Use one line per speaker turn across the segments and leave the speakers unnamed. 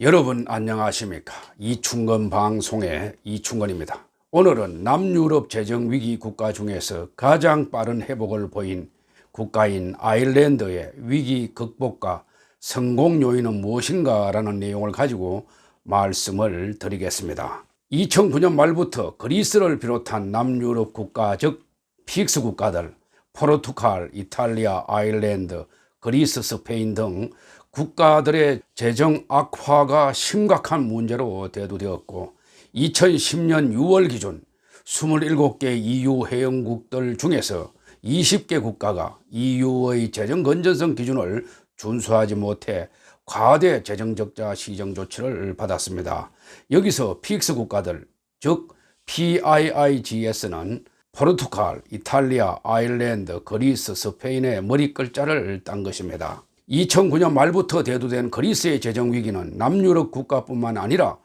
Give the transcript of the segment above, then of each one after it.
여러분 안녕하십니까? 이충건 방송의 이충건입니다. 오늘은 남유럽 재정위기 국가 중에서 가장 빠른 회복을 보인 국가인 아일랜드의 위기 극복과 성공 요인은 무엇인가 라는 내용을 가지고 말씀을 드리겠습니다. 2009년 말부터 그리스를 비롯한 남유럽 국가 즉 PIGS 국가들 포르투갈, 이탈리아, 아일랜드, 그리스, 스페인 등 국가들의 재정 악화가 심각한 문제로 대두되었고 2010년 6월 기준 27개 EU 회원국들 중에서 20개 국가가 EU의 재정 건전성 기준을 준수하지 못해 과대 재정 적자 시정 조치를 받았습니다. 여기서 PIGS 국가들 즉 PIIGS는 포르투갈, 이탈리아, 아일랜드, 그리스, 스페인의 머리글자를 딴 것입니다. 2009년 말부터 대두된 그리스의 재정위기는 남유럽 국가뿐만 아니라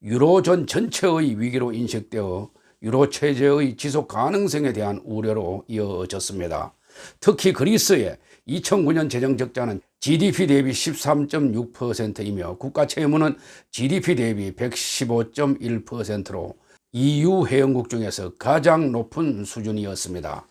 유로존 전체의 위기로 인식되어 유로 체제의 지속 가능성에 대한 우려로 이어졌습니다. 특히 그리스의 2009년 재정적자는 GDP 대비 13.6%이며 국가 채무는 GDP 대비 115.1%로 EU 회원국 중에서 가장 높은 수준이었습니다.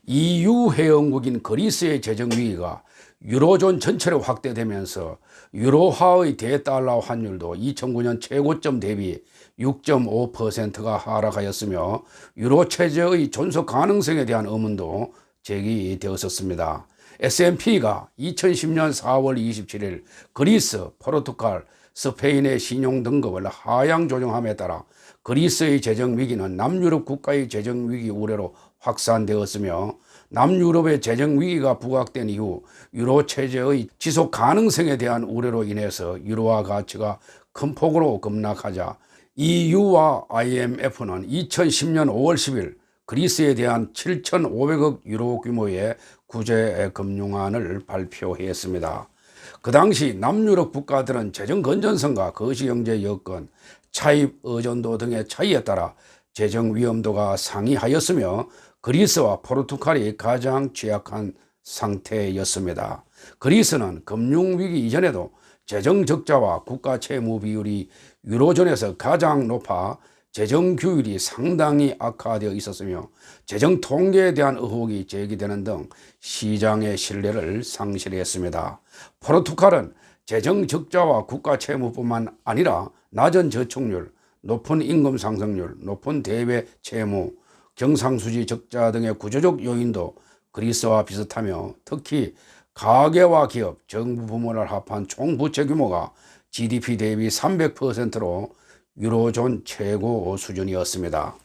EU 회원국인 그리스의 재정위기가 유로존 전체로 확대되면서 유로화의 대달러 환율도 2009년 최고점 대비 6.5%가 하락하였으며 유로 체제의 존속 가능성에 대한 의문도 제기되었습니다. S&P가 2010년 4월 27일 그리스, 포르투갈, 스페인의 신용 등급을 하향 조정함에 따라 그리스의 재정위기는 남유럽 국가의 재정위기 우려로 확산되었으며 남유럽의 재정위기가 부각된 이후 유로 체제의 지속 가능성에 대한 우려로 인해서 유로화 가치가 큰 폭으로 급락하자 EU와 IMF는 2010년 5월 10일 그리스에 대한 7,500억 유로 규모의 구제 금융안을 발표했습니다. 그 당시 남유럽 국가들은 재정 건전성과 거시경제 여건, 차입 의존도 등의 차이에 따라 재정 위험도가 상이하였으며 그리스와 포르투갈이 가장 취약한 상태였습니다. 그리스는 금융위기 이전에도 재정 적자와 국가 채무 비율이 유로존에서 가장 높아 재정 규율이 상당히 악화되어 있었으며 재정 통계에 대한 의혹이 제기되는 등 시장의 신뢰를 상실했습니다. 포르투갈은 재정 적자와 국가 채무뿐만 아니라 낮은 저축률, 높은 임금 상승률, 높은 대외 채무, 경상수지 적자 등의 구조적 요인도 그리스와 비슷하며 특히 가계와 기업, 정부 부문을 합한 총 부채 규모가 GDP 대비 300%로 유로존 최고 수준이었습니다.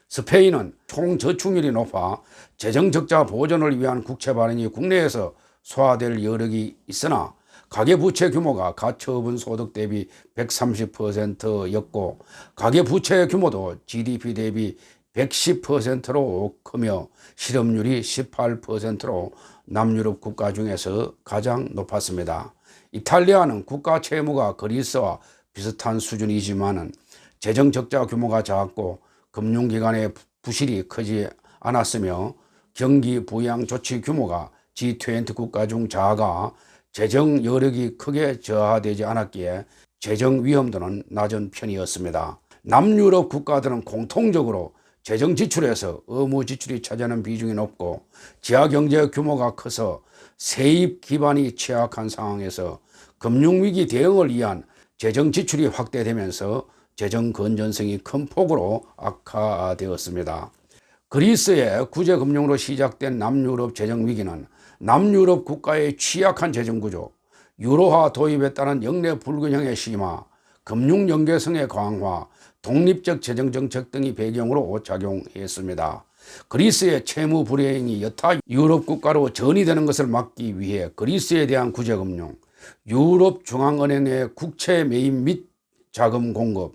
스페인은 총 저축률이 높아 재정 적자 보전을 위한 국채 발행이 국내에서 소화될 여력이 있으나 가계부채 규모가 가처분 소득 대비 130%였고 가계부채 규모도 GDP 대비 110%로 크며 실업률이 18%로 남유럽 국가 중에서 가장 높았습니다. 이탈리아는 국가 채무가 그리스와 비슷한 수준이지만 재정 적자 규모가 작고 금융기관의 부실이 크지 않았으며 경기 부양 조치 규모가 G20 국가 중 작아 재정 여력이 크게 저하되지 않았기에 재정 위험도는 낮은 편이었습니다. 남유럽 국가들은 공통적으로 재정 지출에서 의무 지출이 차지하는 비중이 높고 지하경제 규모가 커서 세입 기반이 취약한 상황에서 금융위기 대응을 위한 재정 지출이 확대되면서 재정 건전성이 큰 폭으로 악화되었습니다. 그리스의 구제금융으로 시작된 남유럽 재정위기는 남유럽 국가의 취약한 재정구조, 유로화 도입에 따른 역내 불균형의 심화, 금융 연계성의 강화, 독립적 재정정책 등이 배경으로 작용했습니다. 그리스의 채무 불이행이 여타 유럽 국가로 전이되는 것을 막기 위해 그리스에 대한 구제금융, 유럽 중앙은행의 국채 매입 및 자금 공급,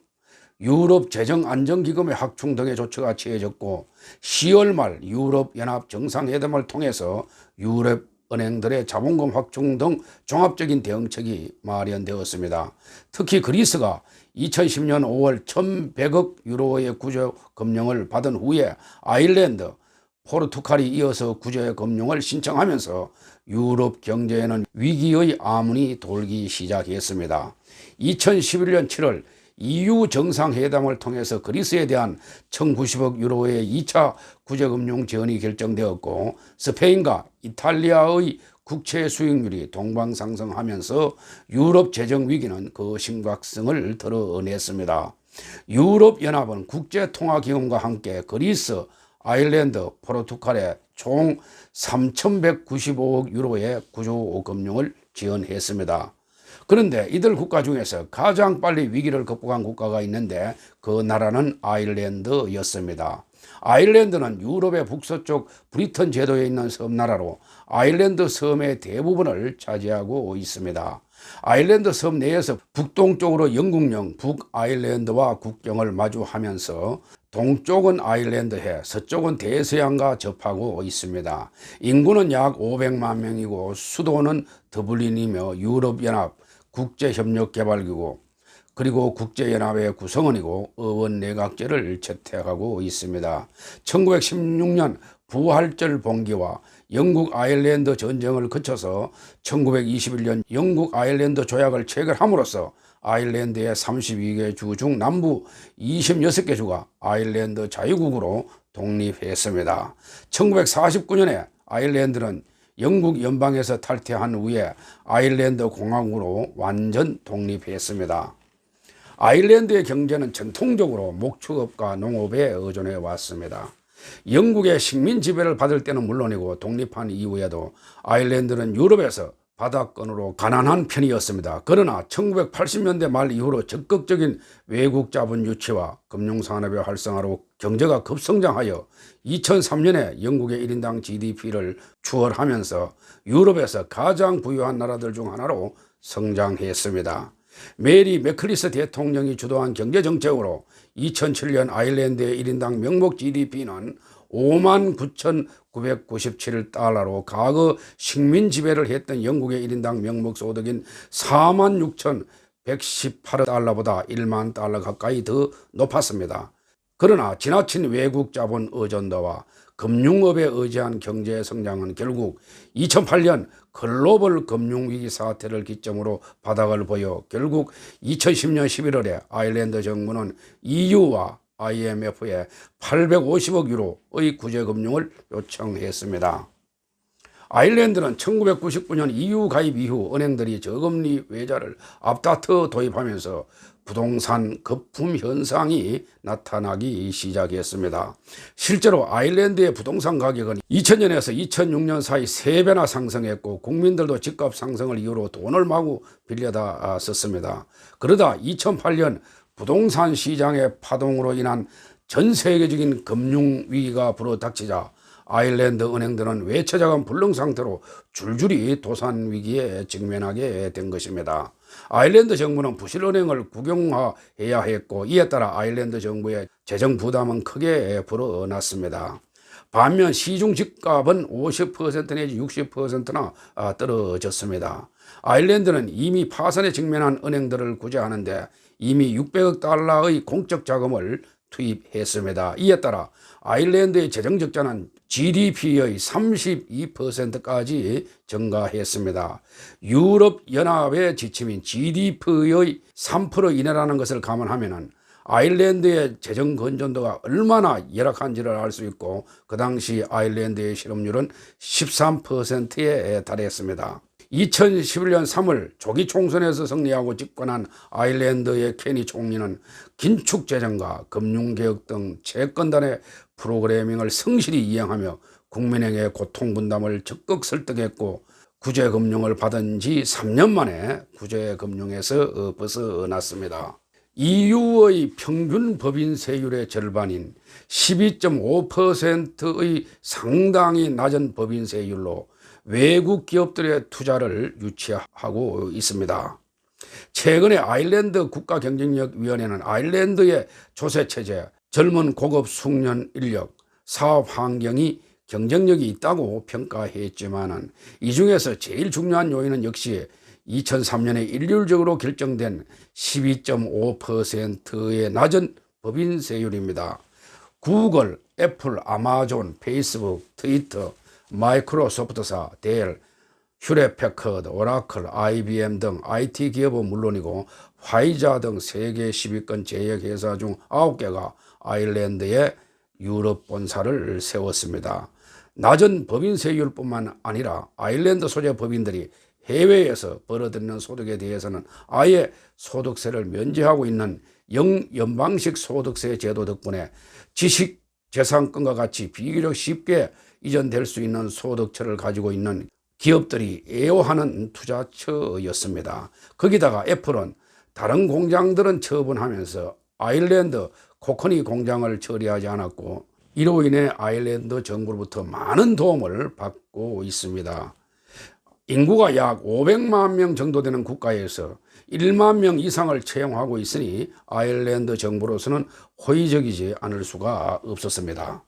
유럽 재정안정기금의 확충 등의 조치가 취해졌고 10월 말 유럽연합 정상회담을 통해서 유럽 은행들의 자본금 확충 등 종합적인 대응책이 마련되었습니다. 특히 그리스가 2010년 5월 1,100억 유로의 구제금융을 받은 후에 아일랜드, 포르투갈이 이어서 구제금융을 신청하면서 유럽 경제에는 위기의 암운이 돌기 시작했습니다. 2011년 7월 EU 정상회담을 통해서 그리스에 대한 1,090억 유로의 2차 구제금융 지원이 결정되었고, 스페인과 이탈리아의 국채 수익률이 동방상승하면서 유럽 재정 위기는 그 심각성을 드러냈습니다. 유럽연합은 국제통화기금과 함께 그리스, 아일랜드, 포르투갈에 총 3,195억 유로의 구조금융을 지원했습니다. 그런데 이들 국가 중에서 가장 빨리 위기를 극복한 국가가 있는데 그 나라는 아일랜드였습니다. 아일랜드는 유럽의 북서쪽 브리턴 제도에 있는 섬나라로 아일랜드 섬의 대부분을 차지하고 있습니다. 아일랜드 섬 내에서 북동쪽으로 영국령 북아일랜드와 국경을 마주하면서 동쪽은 아일랜드해, 서쪽은 대서양과 접하고 있습니다. 인구는 약 500만 명이고 수도는 더블린이며 유럽연합 국제협력개발기구 그리고 국제연합의 구성원이고 의원내각제를 채택하고 있습니다. 1916년 부활절 봉기와 영국 아일랜드 전쟁을 거쳐서 1921년 영국 아일랜드 조약을 체결함으로써 아일랜드의 32개 주 중 남부 26개 주가 아일랜드 자유국으로 독립했습니다. 1949년에 아일랜드는 영국 연방에서 탈퇴한 후에 아일랜드 공화국으로 완전 독립했습니다. 아일랜드의 경제는 전통적으로 목축업과 농업에 의존해 왔습니다. 영국의 식민 지배를 받을 때는 물론이고 독립한 이후에도 아일랜드는 유럽에서 바다권으로 가난한 편이었습니다. 그러나 1980년대 말 이후로 적극적인 외국 자본 유치와 금융산업의 활성화로 경제가 급성장하여 2003년에 영국의 1인당 GDP를 추월하면서 유럽에서 가장 부유한 나라들 중 하나로 성장했습니다. 메리 맥클리스 대통령이 주도한 경제정책으로 2007년 아일랜드의 1인당 명목 GDP는 59,997달러로 과거 식민 지배를 했던 영국의 1인당 명목 소득인 46,118달러보다 1만 달러 가까이 더 높았습니다. 그러나 지나친 외국 자본 의존도와 금융업에 의지한 경제 성장은 결국 2008년 글로벌 금융위기 사태를 기점으로 바닥을 보여 결국 2010년 11월에 아일랜드 정부는 EU와 IMF에 850억 유로의 구제금융을 요청했습니다. 아일랜드는 1999년 EU 가입 이후 은행들이 저금리 외자를 앞다퉈 도입하면서 부동산 거품 현상이 나타나기 시작했습니다. 실제로 아일랜드의 부동산 가격은 2000년에서 2006년 사이 3배나 상승했고 국민들도 집값 상승을 이유로 돈을 마구 빌려다 썼습니다. 그러다 2008년 부동산 시장의 파동으로 인한 전 세계적인 금융위기가 불어닥치자 아일랜드 은행들은 외채자금 불능 상태로 줄줄이 도산 위기에 직면하게 된 것입니다. 아일랜드 정부는 부실은행을 국영화해야 했고 이에 따라 아일랜드 정부의 재정 부담은 크게 불어났습니다. 반면 시중 집값은 50% 내지 60%나 떨어졌습니다. 아일랜드는 이미 파산에 직면한 은행들을 구제하는데 이미 600억 달러의 공적 자금을 투입했습니다. 이에 따라 아일랜드의 재정 적자는 GDP의 32%까지 증가했습니다. 유럽연합의 지침인 GDP의 3% 이내라는 것을 감안하면 아일랜드의 재정 건전도가 얼마나 열악한지를 알 수 있고 그 당시 아일랜드의 실업률은 13%에 달했습니다. 2011년 3월 조기 총선에서 승리하고 집권한 아일랜드의 케니 총리는 긴축 재정과 금융개혁 등 채권단의 프로그래밍을 성실히 이행하며 국민에게 고통 분담을 적극 설득했고 구제금융을 받은 지 3년 만에 구제금융에서 벗어났습니다. EU의 평균 법인세율의 절반인 12.5%의 상당히 낮은 법인세율로 외국 기업들의 투자를 유치하고 있습니다. 최근에 아일랜드 국가경쟁력위원회는 아일랜드의 조세체제, 젊은 고급 숙련 인력, 사업 환경이 경쟁력이 있다고 평가했지만 이 중에서 제일 중요한 요인은 역시 2003년에 일률적으로 결정된 12.5%의 낮은 법인세율입니다. 구글, 애플, 아마존, 페이스북, 트위터, 마이크로소프트사, 델, 휴렛패커드, 오라클, IBM 등 IT 기업은 물론이고 화이자 등 세계 10위권 제약회사 중 9개가 아일랜드에 유럽 본사를 세웠습니다. 낮은 법인세율뿐만 아니라 아일랜드 소재 법인들이 해외에서 벌어들이는 소득에 대해서는 아예 소득세를 면제하고 있는 영연방식 소득세 제도 덕분에 지식재산권과 같이 비교적 쉽게 이전될 수 있는 소득처를 가지고 있는 기업들이 애호하는 투자처였습니다. 거기다가 애플은 다른 공장들은 처분하면서 아일랜드 코커니 공장을 처리하지 않았고 이로 인해 아일랜드 정부로부터 많은 도움을 받고 있습니다. 인구가 약 500만 명 정도 되는 국가에서 1만 명 이상을 채용하고 있으니 아일랜드 정부로서는 호의적이지 않을 수가 없었습니다.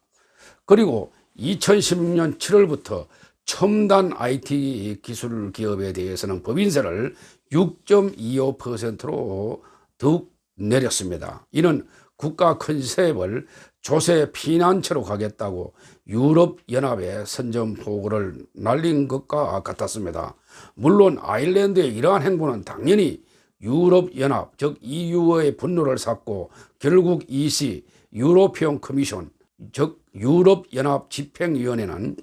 그리고 2016년 7월부터 첨단 IT 기술 기업에 대해서는 법인세를 6.25%로 더욱 내렸습니다. 이는 국가 컨셉을 조세 피난처로 가겠다고 유럽연합에 선전포고를 날린 것과 같았습니다. 물론 아일랜드의 이러한 행보는 당연히 유럽연합 즉 EU의 분노를 샀고 결국 EC 유로피언 커미션 즉 유럽연합 집행위원회는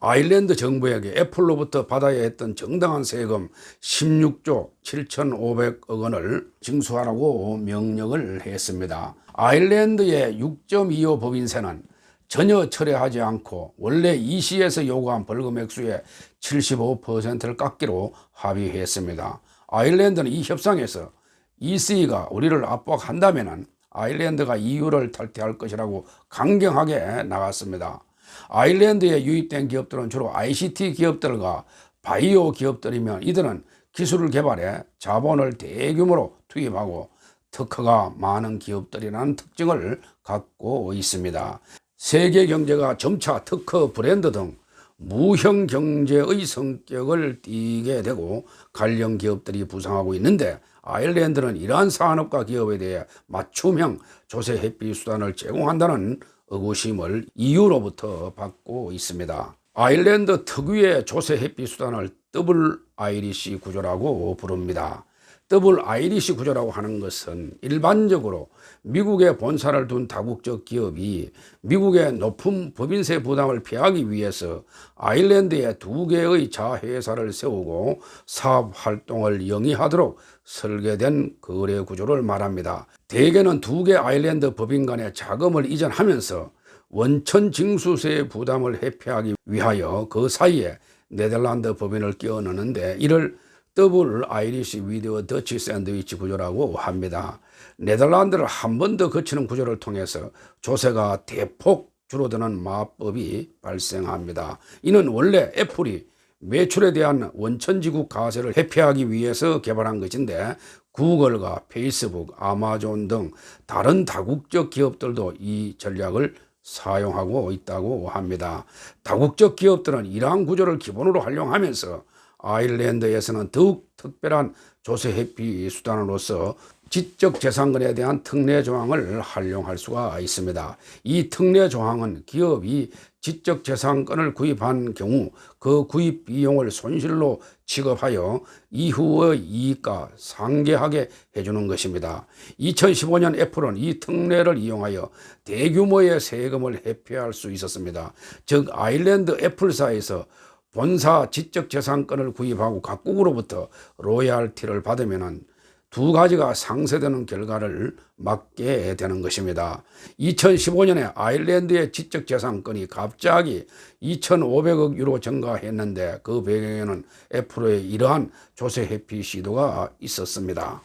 아일랜드 정부에게 애플로부터 받아야 했던 정당한 세금 16조 7,500억 원을 징수하라고 명령을 했습니다. 아일랜드의 6.25 법인세는 전혀 철회하지 않고 원래 EC에서 요구한 벌금 액수의 75%를 깎기로 합의했습니다. 아일랜드는 이 협상에서 EC가 우리를 압박한다면 아일랜드가 EU를 탈퇴할 것이라고 강경하게 나갔습니다. 아일랜드에 유입된 기업들은 주로 ICT 기업들과 바이오 기업들이면 이들은 기술을 개발해 자본을 대규모로 투입하고 특허가 많은 기업들이라는 특징을 갖고 있습니다. 세계 경제가 점차 특허 브랜드 등 무형 경제의 성격을 띠게 되고 관련 기업들이 부상하고 있는데 아일랜드는 이러한 산업과 기업에 대해 맞춤형 조세 회피 수단을 제공한다는 의구심을 EU로부터 받고 있습니다. 아일랜드 특유의 조세 회피 수단을 더블 아이리시 구조라고 부릅니다. 더블 아이리시 구조라고 하는 것은 일반적으로 미국에 본사를 둔 다국적 기업이 미국의 높은 법인세 부담을 피하기 위해서 아일랜드에 2개의 자회사를 세우고 사업 활동을 영위하도록 설계된 거래 구조를 말합니다. 대개는 2개 아일랜드 법인 간의 자금을 이전하면서 원천 징수세 부담을 회피하기 위하여 그 사이에 네덜란드 법인을 끼워 넣는데 이를 더블 아이리시 위드 더치 샌드위치 구조라고 합니다. 네덜란드를 한 번 더 거치는 구조를 통해서 조세가 대폭 줄어드는 마법이 발생합니다. 이는 원래 애플이 매출에 대한 원천지국 과세를 회피하기 위해서 개발한 것인데 구글과 페이스북, 아마존 등 다른 다국적 기업들도 이 전략을 사용하고 있다고 합니다. 다국적 기업들은 이러한 구조를 기본으로 활용하면서 아일랜드에서는 더욱 특별한 조세 회피 수단으로서 지적재산권에 대한 특례 조항을 활용할 수가 있습니다. 이 특례 조항은 기업이 지적재산권을 구입한 경우 그 구입 비용을 손실로 취급하여 이후의 이익과 상계하게 해주는 것입니다. 2015년 애플은 이 특례를 이용하여 대규모의 세금을 회피할 수 있었습니다. 즉 아일랜드 애플사에서 본사 지적재산권을 구입하고 각국으로부터 로얄티를 받으면 2가지가 상쇄되는 결과를 맞게 되는 것입니다. 2015년에 아일랜드의 지적재산권이 갑자기 2,500억 유로 증가했는데 그 배경에는 애플의 이러한 조세 회피 시도가 있었습니다.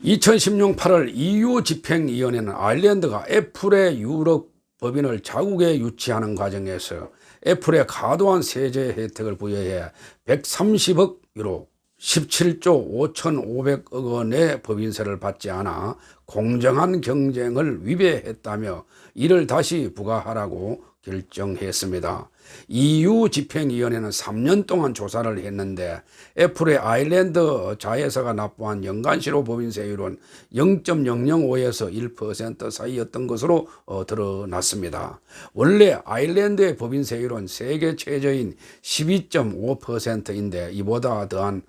2016년 8월 EU 집행위원회는 아일랜드가 애플의 유럽 법인을 자국에 유치하는 과정에서 애플에 과도한 세제 혜택을 부여해 130억 유로 17조 5,500억 원의 법인세를 받지 않아 공정한 경쟁을 위배했다며 이를 다시 부과하라고 결정했습니다. EU 집행위원회는 3년 동안 조사를 했는데 애플의 아일랜드 자회사가 납부한 연간 실효 법인세율은 0.005에서 1% 사이였던 것으로 드러났습니다. 원래 아일랜드의 법인세율은 세계 최저인 12.5%인데 이보다 더한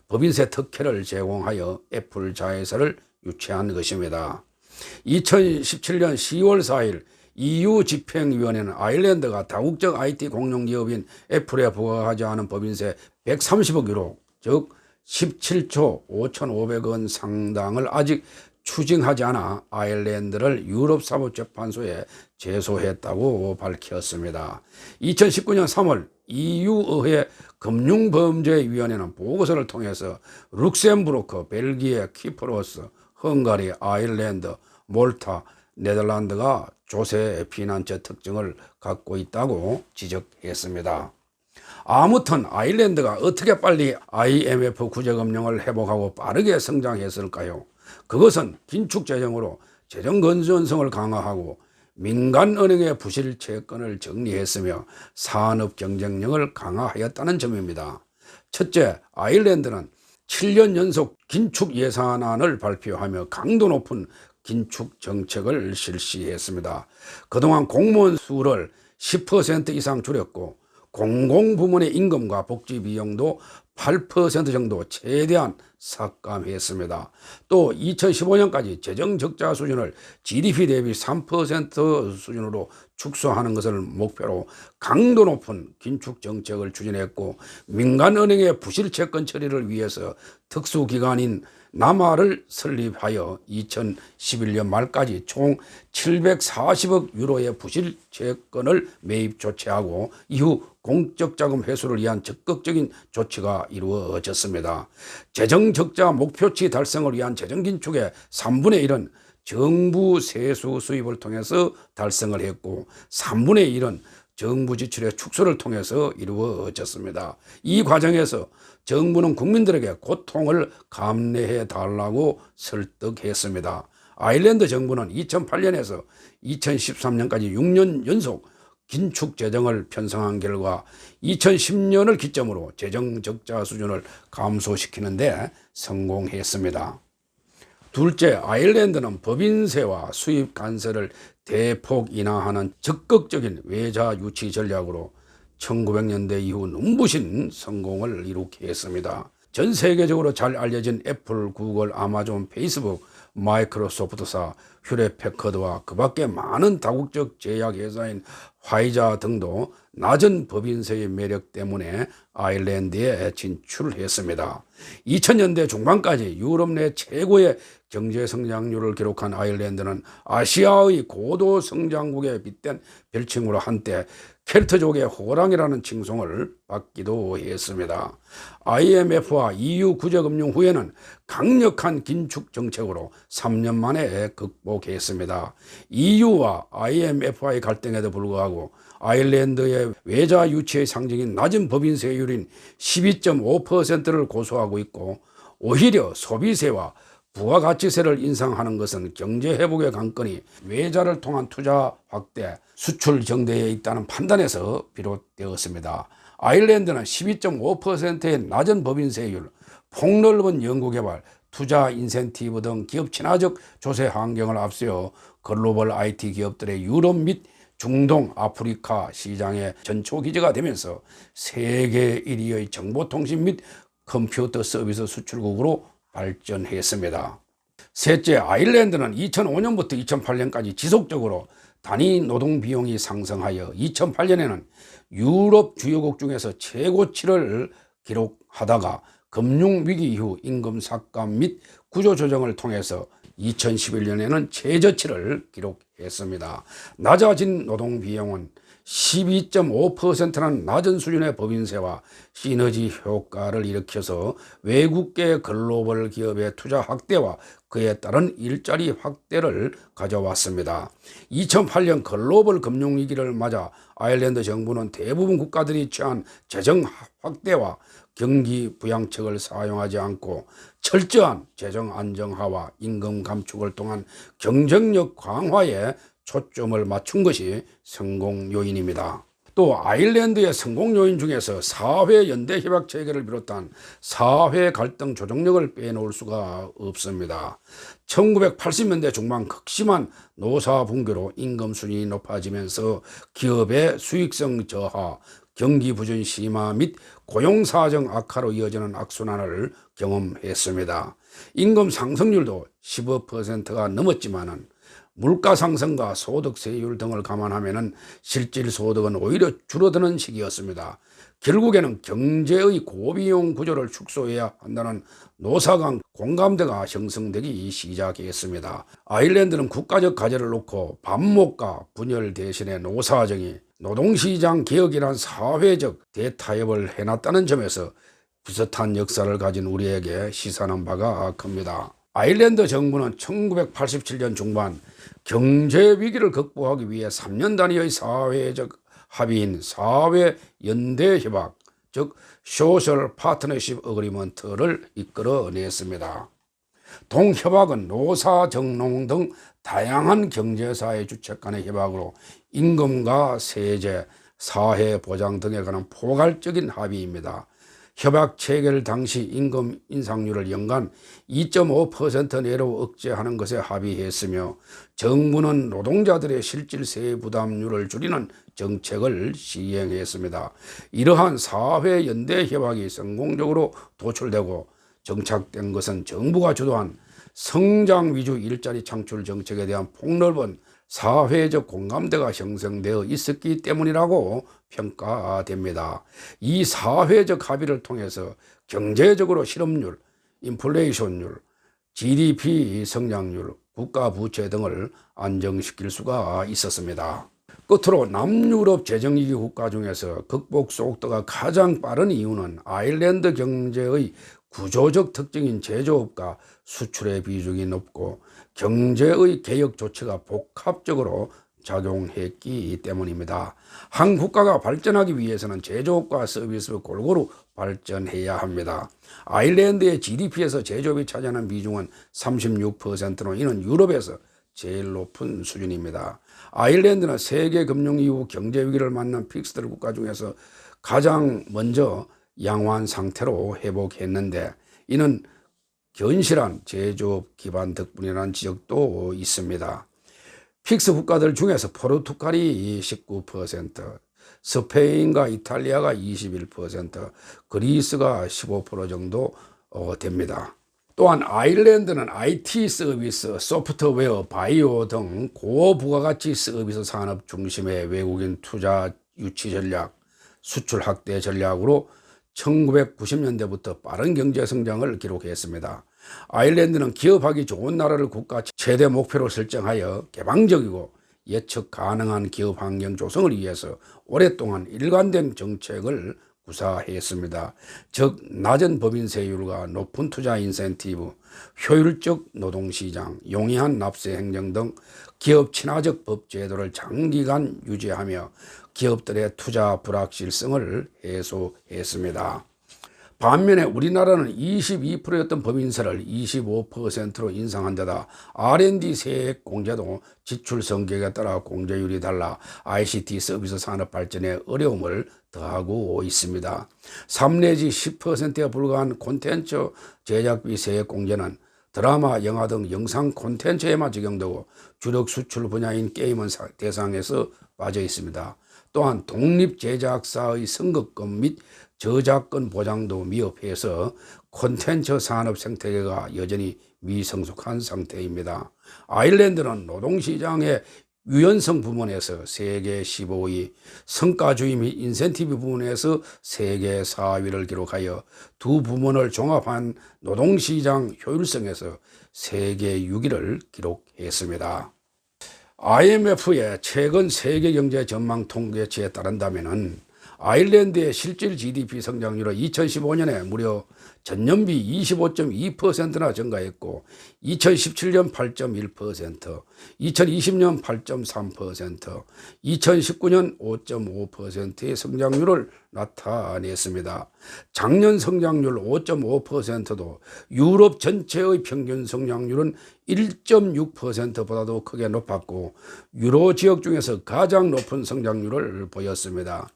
법인세 특혜를 제공하여 애플 자회사를 유치한 것입니다. 2017년 10월 4일 EU 집행위원회는 아일랜드가 다국적 IT 공룡기업인 애플에 부과하지 않은 법인세 130억 유로, 즉 17조 5,500원 상당을 아직 추징하지 않아 아일랜드를 유럽사법재판소에 제소했다고 밝혔습니다. 2019년 3월 EU의회 금융범죄위원회는 보고서를 통해서 룩셈부르크, 벨기에, 키프로스, 헝가리, 아일랜드, 몰타, 네덜란드가 조세 피난처 특징을 갖고 있다고 지적했습니다. 아무튼 아일랜드가 어떻게 빨리 IMF 구제금융을 회복하고 빠르게 성장했을까요? 그것은 긴축 재정으로 재정 건전성을 강화하고 민간은행의 부실 채권을 정리했으며 산업 경쟁력을 강화하였다는 점입니다. 첫째, 아일랜드는 7년 연속 긴축 예산안을 발표하며 강도 높은 긴축 정책을 실시했습니다. 그동안 공무원 수를 10% 이상 줄였고 공공부문의 임금과 복지 비용도 8% 정도 최대한 삭감했습니다. 또 2015년까지 재정 적자 수준을 GDP 대비 3% 수준으로 축소하는 것을 목표로 강도 높은 긴축 정책을 추진했고 민간은행의 부실 채권 처리를 위해서 특수기관인 나마를 설립하여 2011년 말까지 총 740억 유로의 부실 채권을 매입 조치하고 이후 공적 자금 회수를 위한 적극적인 조치가 이루어졌습니다. 재정 적자 목표치 달성을 위한 재정 긴축의 3분의 1은 정부 세수 수입을 통해서 달성을 했고 3분의 1은 정부 지출의 축소를 통해서 이루어졌습니다. 이 과정에서 정부는 국민들에게 고통을 감내해 달라고 설득했습니다. 아일랜드 정부는 2008년에서 2013년까지 6년 연속 긴축 재정을 편성한 결과 2010년을 기점으로 재정 적자 수준을 감소시키는 데 성공했습니다. 둘째, 아일랜드는 법인세와 수입 관세를 대폭 인하하는 적극적인 외자 유치 전략으로 1900년대 이후 눈부신 성공을 이루게 했습니다. 전 세계적으로 잘 알려진 애플, 구글, 아마존, 페이스북, 마이크로소프트사, 휴레패커드와 그 밖에 많은 다국적 제약회사인 화이자 등도 낮은 법인세의 매력 때문에 아일랜드에 진출했습니다. 2000년대 중반까지 유럽 내 최고의 경제 성장률을 기록한 아일랜드는 아시아의 고도 성장국에 빗댄 별칭으로 한때 켈트족의 호랑이라는 칭송을 받기도 했습니다. IMF와 EU 구제금융 후에는 강력한 긴축 정책으로 3년 만에 극복했습니다. EU와 IMF와의 갈등에도 불구하고 아일랜드의 외자 유치의 상징인 낮은 법인세율인 12.5%를 고수하고 있고 오히려 소비세와 부가가치세를 인상하는 것은 경제회복의 관건이 외자를 통한 투자 확대, 수출 정대에 있다는 판단에서 비롯되었습니다. 아일랜드는 12.5%의 낮은 법인세율, 폭넓은 연구개발, 투자 인센티브 등 기업 친화적 조세 환경을 앞세워 글로벌 IT 기업들의 유럽 및 중동, 아프리카 시장의 전초기지가 되면서 세계 1위의 정보통신 및 컴퓨터 서비스 수출국으로 발전했습니다. 셋째, 아일랜드는 2005년부터 2008년까지 지속적으로 단위 노동 비용이 상승하여 2008년에는 유럽 주요국 중에서 최고치를 기록하다가 금융위기 이후 임금 삭감 및 구조조정을 통해서 2011년에는 최저치를 기록했습니다. 낮아진 노동비용은 12.5%라는 낮은 수준의 법인세와 시너지 효과를 일으켜서 외국계 글로벌 기업의 투자 확대와 그에 따른 일자리 확대를 가져왔습니다. 2008년 글로벌 금융위기를 맞아 아일랜드 정부는 대부분 국가들이 취한 재정 확대와 경기 부양책을 사용하지 않고 철저한 재정 안정화와 임금 감축을 통한 경쟁력 강화에 초점을 맞춘 것이 성공 요인입니다. 또 아일랜드의 성공 요인 중에서 사회 연대 협약 체계를 비롯한 사회 갈등 조정력을 빼놓을 수가 없습니다. 1980년대 중반 극심한 노사 붕괴로 임금 수준이 높아지면서 기업의 수익성 저하, 경기 부진 심화 및 고용 사정 악화로 이어지는 악순환을 경험했습니다. 임금 상승률도 15%가 넘었지만은 물가 상승과 소득 세율 등을 감안하면 실질 소득은 오히려 줄어드는 시기였습니다. 결국에는 경제의 고비용 구조를 축소해야 한다는 노사 간 공감대가 형성되기 시작했습니다. 아일랜드는 국가적 과제를 놓고 반목과 분열 대신에 노사정이 노동시장 개혁이란 사회적 대타협을 해놨다는 점에서 비슷한 역사를 가진 우리에게 시사하는 바가 큽니다. 아일랜드 정부는 1987년 중반 경제 위기를 극복하기 위해 3년 단위의 사회적 합의인 사회연대협약, 즉 소셜 파트너십 어그리먼트를 이끌어냈습니다. 동협약은 노사, 정농 등 다양한 경제사회 주체 간의 협약으로 임금과 세제, 사회보장 등에 관한 포괄적인 합의입니다. 협약 체결 당시 임금 인상률을 연간 2.5% 내로 억제하는 것에 합의했으며 정부는 노동자들의 실질 세액 부담률을 줄이는 정책을 시행했습니다. 이러한 사회연대 협약이 성공적으로 도출되고 정착된 것은 정부가 주도한 성장 위주 일자리 창출 정책에 대한 폭넓은 사회적 공감대가 형성되어 있었기 때문이라고 평가됩니다. 이 사회적 합의를 통해서 경제적으로 실업률, 인플레이션율, GDP 성장률, 국가 부채 등을 안정시킬 수가 있었습니다. 끝으로 남유럽 재정위기 국가 중에서 극복 속도가 가장 빠른 이유는 아일랜드 경제의 구조적 특징인 제조업과 수출의 비중이 높고 경제의 개혁 조치가 복합적으로 작용했기 때문입니다. 한 국가가 발전하기 위해서는 제조업과 서비스를 골고루 발전해야 합니다. 아일랜드의 GDP에서 제조업이 차지하는 비중은 36%로 이는 유럽에서 제일 높은 수준입니다. 아일랜드는 세계 금융 이후 경제 위기를 만난 픽스드 국가 중에서 가장 먼저 양호한 상태로 회복했는데 이는 견실한 제조업 기반 덕분이라는 지적도 있습니다. 픽스 국가들 중에서 포르투갈이 19%, 스페인과 이탈리아가 21%, 그리스가 15% 정도 됩니다. 또한 아일랜드는 IT 서비스, 소프트웨어, 바이오 등 고부가가치 서비스 산업 중심의 외국인 투자 유치 전략, 수출 확대 전략으로 1990년대부터 빠른 경제 성장을 기록했습니다. 아일랜드는 기업하기 좋은 나라를 국가 최대 목표로 설정하여 개방적이고 예측 가능한 기업 환경 조성을 위해서 오랫동안 일관된 정책을 구사했습니다. 즉 낮은 법인세율과 높은 투자 인센티브, 효율적 노동시장, 용이한 납세 행정 등 기업 친화적 법 제도를 장기간 유지하며 기업들의 투자 불확실성을 해소했습니다. 반면에 우리나라는 22%였던 법인세를 25%로 인상한 데다 R&D 세액 공제도 지출 성격에 따라 공제율이 달라 ICT 서비스 산업 발전에 어려움을 더하고 있습니다. 3 내지 10%에 불과한 콘텐츠 제작비 세액 공제는 드라마, 영화 등 영상 콘텐츠에만 적용되고 주력 수출 분야인 게임은 대상에서 빠져 있습니다. 또한 독립 제작사의 선급금 및 저작권 보장도 미흡해서 콘텐츠 산업 생태계가 여전히 미성숙한 상태입니다. 아일랜드는 노동시장의 유연성 부문에서 세계 15위, 성과주의 및 인센티브 부문에서 세계 4위를 기록하여 두 부문을 종합한 노동시장 효율성에서 세계 6위를 기록했습니다. IMF의 최근 세계경제 전망 통계치에 따른다면 아일랜드의 실질 GDP 성장률은 2015년에 무려 전년비 25.2%나 증가했고 2017년 8.1%, 2020년 8.3%, 2019년 5.5%의 성장률을 나타냈습니다. 작년 성장률 5.5%도 유럽 전체의 평균 성장률은 1.6%보다도 크게 높았고 유로 지역 중에서 가장 높은 성장률을 보였습니다.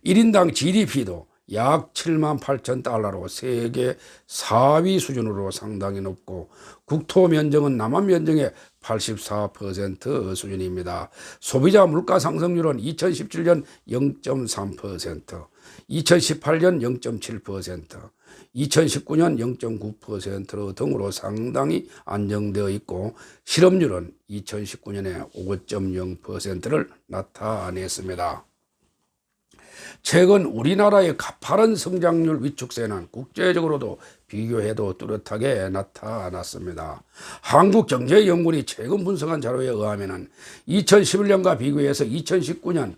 1인당 GDP도 약 7만 8천 달러로 세계 4위 수준으로 상당히 높고 국토 면적은 남한 면적의 84% 수준입니다. 소비자 물가 상승률은 2017년 0.3%, 2018년 0.7%, 2019년 0.9% 등으로 상당히 안정되어 있고 실업률은 2019년에 5.0%를 나타냈습니다. 최근 우리나라의 가파른 성장률 위축세는 국제적으로도 비교해도 뚜렷하게 나타났습니다. 한국경제연구원이 최근 분석한 자료에 의하면 2011년과 비교해서 2019년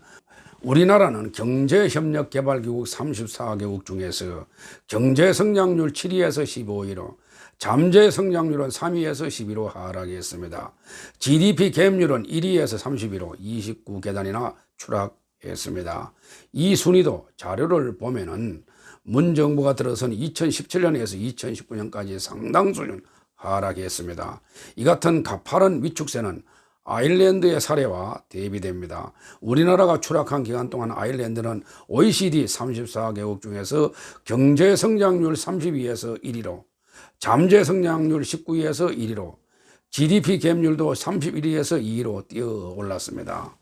우리나라는 경제협력개발기국 34개국 중에서 경제성장률 7위에서 15위로 잠재성장률은 3위에서 12위로 하락했습니다. GDP 갭률은 1위에서 30위로 29계단이나 추락했습니다. 이 순위도 자료를 보면은 문 정부가 들어선 2017년에서 2019년까지 상당 수준 하락했습니다. 이 같은 가파른 위축세는 아일랜드의 사례와 대비됩니다. 우리나라가 추락한 기간 동안 아일랜드는 OECD 34개국 중에서 경제성장률 32에서 1위로 잠재성장률 19위에서 1위로 GDP 갭률도 31위에서 2위로 뛰어 올랐습니다.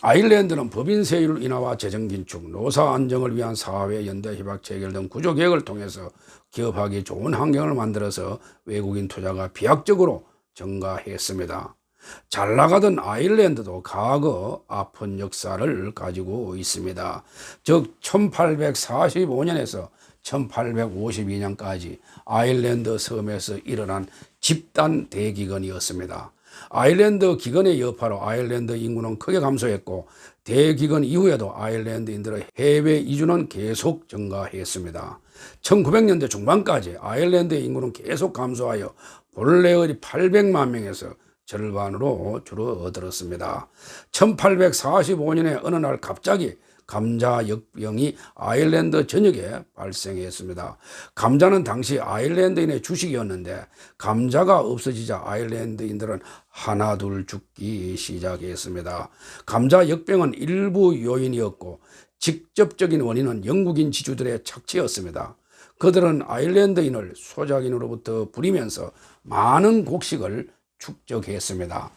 아일랜드는 법인 세율 인하와 재정 긴축, 노사 안정을 위한 사회 연대 협약 체결 등 구조 개혁을 통해서 기업하기 좋은 환경을 만들어서 외국인 투자가 비약적으로 증가했습니다. 잘 나가던 아일랜드도 과거 아픈 역사를 가지고 있습니다. 즉 1845년에서 1852년까지 아일랜드 섬에서 일어난 집단 대기근이었습니다. 아일랜드 기근의 여파로 아일랜드 인구는 크게 감소했고 대기근 이후에도 아일랜드인들의 해외 이주는 계속 증가했습니다. 1900년대 중반까지 아일랜드의 인구는 계속 감소하여 본래의 800만 명에서 절반으로 줄어들었습니다. 1845년에 어느 날 갑자기 감자 역병이 아일랜드 전역에 발생했습니다. 감자는 당시 아일랜드인의 주식이었는데 감자가 없어지자 아일랜드인들은 하나둘 죽기 시작했습니다. 감자 역병은 일부 요인이었고 직접적인 원인은 영국인 지주들의 착취였습니다. 그들은 아일랜드인을 소작인으로부터 부리면서 많은 곡식을 축적했습니다.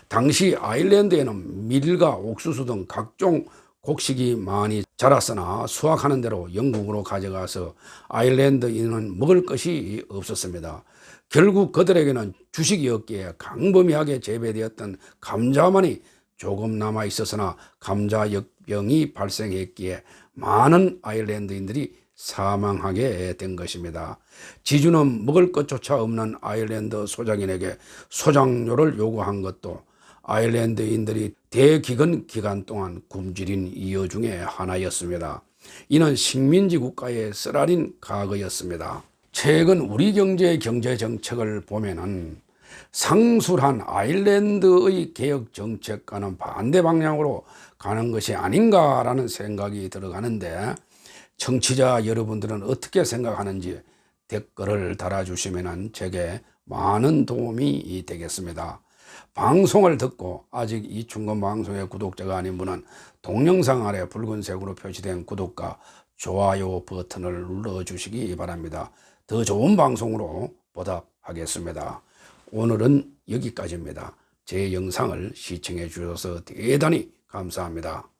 당시 아일랜드에는 밀과 옥수수 등 각종 곡식이 많이 자랐으나 수확하는 대로 영국으로 가져가서 아일랜드인은 먹을 것이 없었습니다. 결국 그들에게는 주식이었기에 광범위하게 재배되었던 감자만이 조금 남아 있었으나 감자 역병이 발생했기에 많은 아일랜드인들이 사망하게 된 것입니다. 지주는 먹을 것조차 없는 아일랜드 소작인에게 소작료를 요구한 것도 아일랜드인들이 대기근 기간 동안 굶주린 이유 중에 하나였습니다. 이는 식민지 국가의 쓰라린 과거였습니다. 최근 우리 경제 정책을 보면은 상술한 아일랜드의 개혁 정책과는 반대 방향으로 가는 것이 아닌가라는 생각이 들어가는데 청취자 여러분들은 어떻게 생각하는지 댓글을 달아주시면 제게 많은 도움이 되겠습니다. 방송을 듣고 아직 이충건 방송의 구독자가 아닌 분은 동영상 아래 붉은색으로 표시된 구독과 좋아요 버튼을 눌러주시기 바랍니다. 더 좋은 방송으로 보답하겠습니다. 오늘은 여기까지입니다. 제 영상을 시청해 주셔서 대단히 감사합니다.